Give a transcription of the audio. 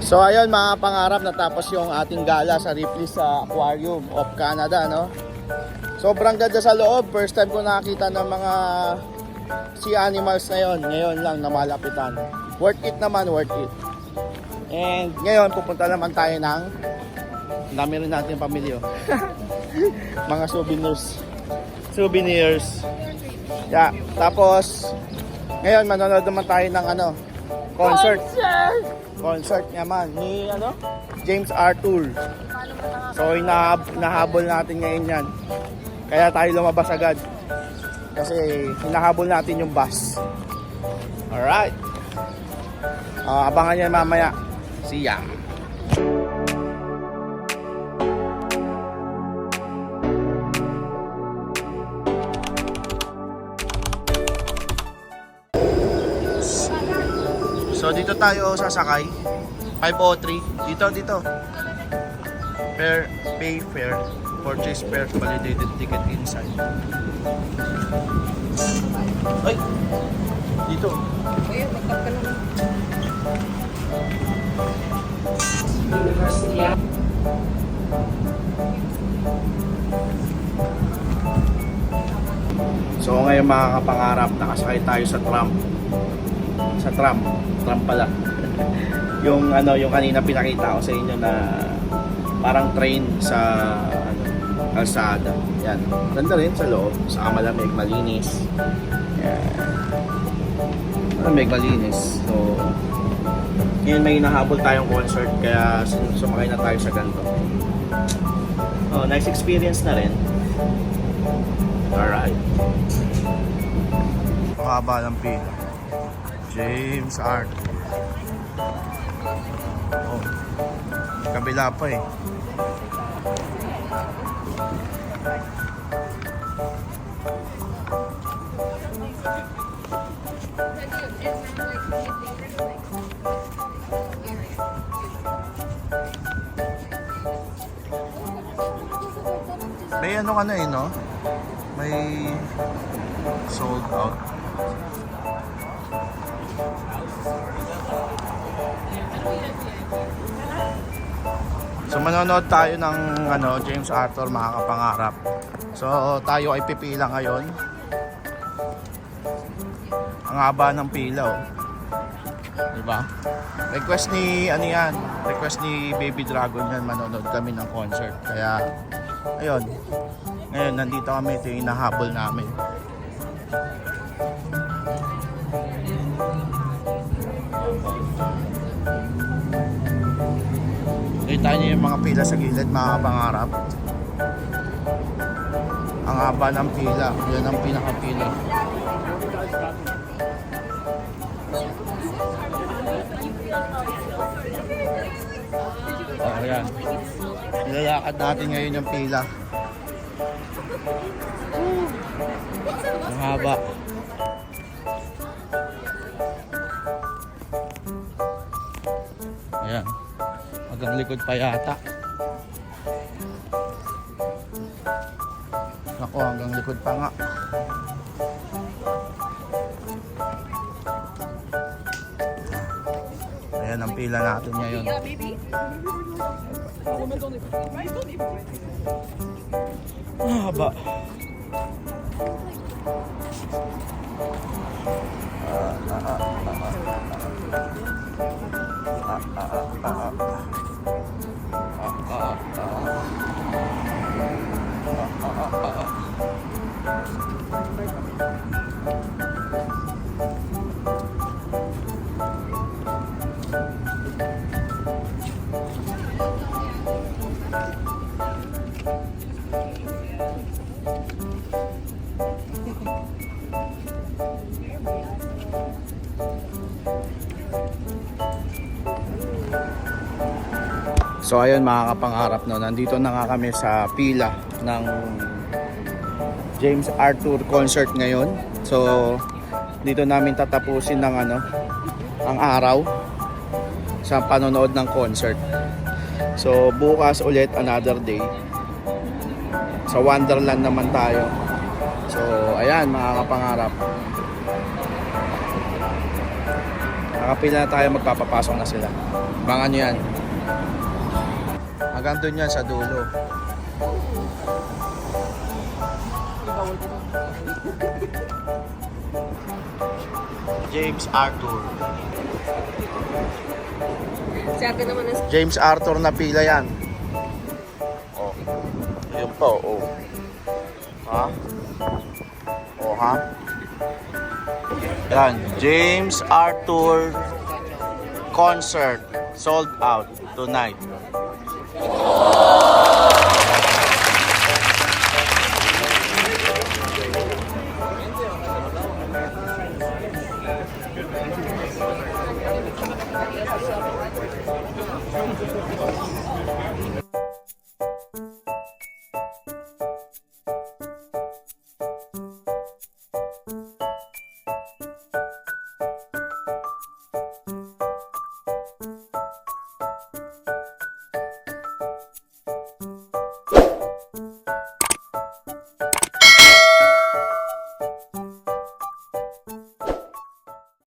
So ayun mga pangarap, natapos yung ating gala sa Ripley sa Aquarium of Canada, no? Sobrang ganda sa loob. First time ko nakakita ng mga sea animals na yon. Ngayon lang na malapitan. Worth it naman, worth it. And ngayon pupunta naman tayo ng dami rin natin pamilyo. Mga souvenirs. Yeah, tapos ngayon manonood naman tayo ng concert naman ni James Arthur. So hinahabol natin ngayon yan. Kaya tayo lumabas agad. Kasi hinahabol natin yung bus. Alright. Abangan yan mamaya. See ya. So dito tayo sasakay. 503. Dito. Pay fare. Purchase fare. Validated ticket inside. Ay! Dito. Kuya, magkap ka naman. So ngayon mga kapangarap, nakasakay tayo sa tram. Tram pala. yung kanina pinakita ko sa inyo na parang train sa kalsada. Yan. Ganda rin sa loob. Saka malamig, malinis. Yan. Malamig, malinis. So ngayon may hinahabol tayong concert kaya sumakay na tayo sa ganito. Nice experience na rin. Alright. Haba ng pila. James Arthur. Kabila pa eh. May no? May sold out. So manonood tayo ng James Arthur mga kapangarap. So tayo ay pipila ngayon. Ang haba ng pila oh. Diba? Request ni request ni Baby Dragon yan, manonood kami ng concert. Kaya ayun. Ngayon nandito kami, ito yung hinahabol namin. Kita niyo yung mga pila sa gilid mga pangarap. Ang haba ng pila. Yan ang pinakapila. Ayan. Nilalakad natin ngayon yung pila. Ang haba. Ayan. Hanggang likod pa yata. Ako, hanggang likod pa nga. Ayan ang pila natin ngayon. Haba. So ayun mga kapangarap, no, nandito na nga kami sa pila ng James Arthur concert ngayon. So dito namin tatapusin ng ang araw sa panonood ng concert. So bukas ulit, another day. Sa Wonderland naman tayo. So ayan mga kapangarap. Nakapila na tayo, magpapapasok na sila. Abangan nyo yan. Hanggang doon yan sa dulo. James Arthur. Si ate naman ang James Arthur na pila yan. Oh. Yun po, oh. Ha? Oh, ha? Yan, James Arthur concert sold out tonight.